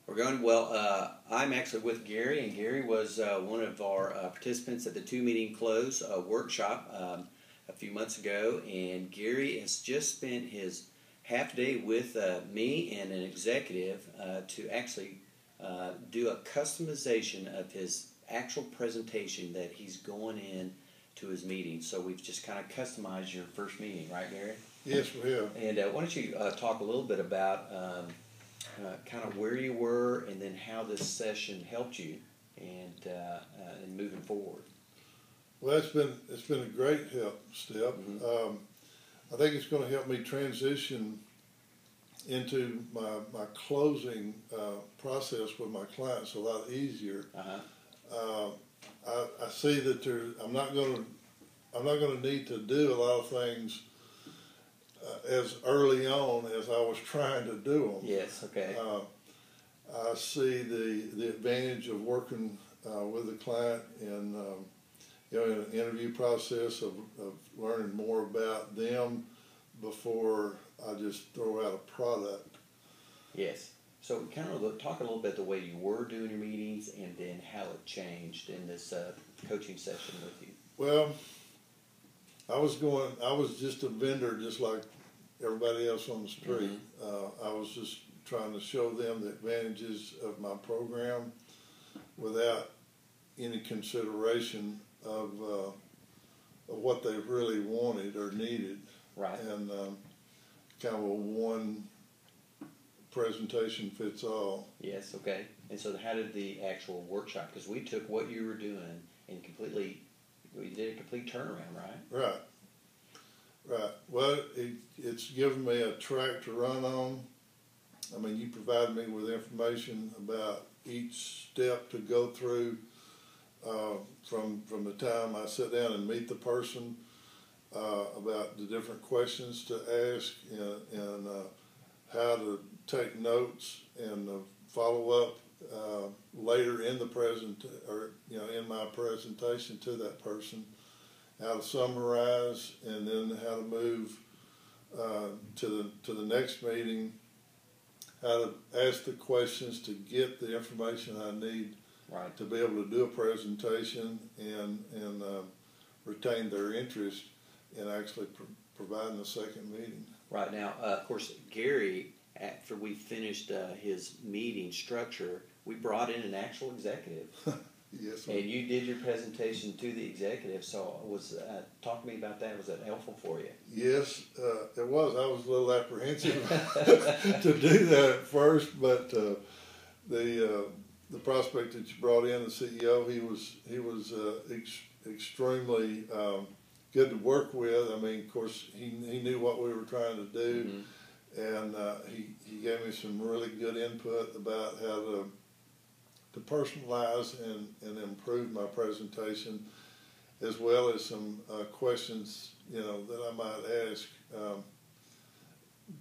We're going well. I'm actually with Gary, and Gary was one of our participants at the Two Meeting Close workshop a few months ago. And Gary has just spent his half day with me and an executive to actually do a customization of his actual presentation that he's going in to his meeting. So we've just kind of customized your first meeting, right, Gary? Yes, we have. And why don't you talk a little bit about kind of where you were, and then how this session helped you, and moving forward. Well, it's been a great help, Step. Mm-hmm. I think it's going to help me transition into my closing process with my clients a lot easier. Uh-huh. I see that I'm not going to need to do a lot of things as early on as I was trying to do them. Yes. Okay. I see the advantage of working with a client in in an interview process of learning more about them before I just throw out a product. Yes. So kind of talk a little bit the way you were doing your meetings, and then how it changed in this coaching session with you. Well, I was just a vendor, just like everybody else on the street. Mm-hmm. I was just trying to show them the advantages of my program without any consideration of what they really wanted or needed. Right. And kind of a one presentation fits all. Yes. Okay. And so how did the actual workshop, because we took what you were doing and we did a complete turnaround, right? Right. Well, it's given me a track to run on. I mean, you provided me with information about each step to go through from the time I sit down and meet the person, about the different questions to ask, and how to take notes and follow up later in the in my presentation to that person. How to summarize, and then how to move to the next meeting. How to ask the questions to get the information I need, right, to be able to do a presentation and retain their interest in actually providing the second meeting. Right. Now, of course, Gary, after we finished his meeting structure, we brought in an actual executive. Yes. And you did your presentation to the executive. So talk to me about that. Was that helpful for you? Yes, it was. I was a little apprehensive to do that at first, but the prospect that you brought in, the CEO, he was extremely good to work with. I mean, of course, he knew what we were trying to do, mm-hmm. and he gave me some really good input about how to personalize and improve my presentation, as well as some questions that I might ask,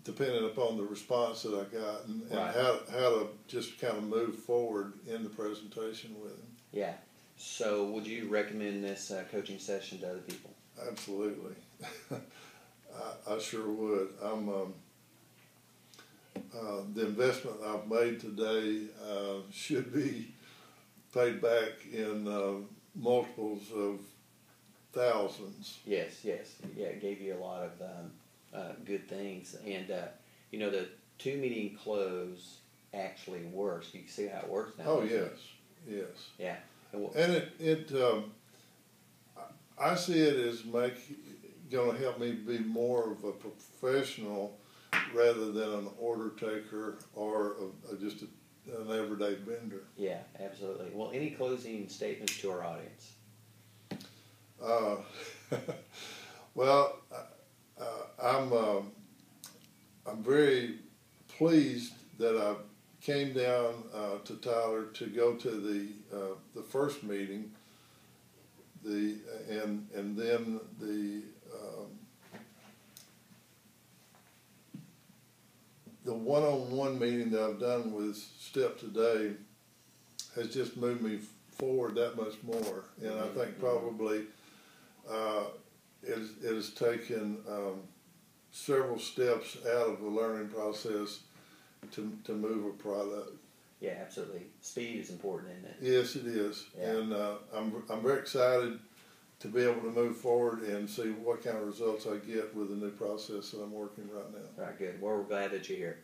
depending upon the response that I got, and right. how to just kind of move forward in the presentation with him. Yeah. So would you recommend this coaching session to other people? Absolutely. I sure would. The investment I've made today should be paid back in multiples of thousands. Yes. Yeah, it gave you a lot of good things. And, the Two Meeting Close actually works. You can see how it works now. Oh, yes. Yeah. And I see it as going to help me be more of a professional rather than an order taker or just an everyday vendor. Yeah, absolutely. Well, any closing statements to our audience? Well, I'm very pleased that I came down to Tyler to go to the first meeting, and then the one-on-one meeting that I've done with Step today has just moved me forward that much more, and I think probably it has taken several steps out of the learning process to move a product. Yeah, absolutely. Speed is important, isn't it? Yes, it is. Yeah. And I'm very excited to be able to move forward and see what kind of results I get with the new process that I'm working right now. All right, good. Well, we're glad that you're here.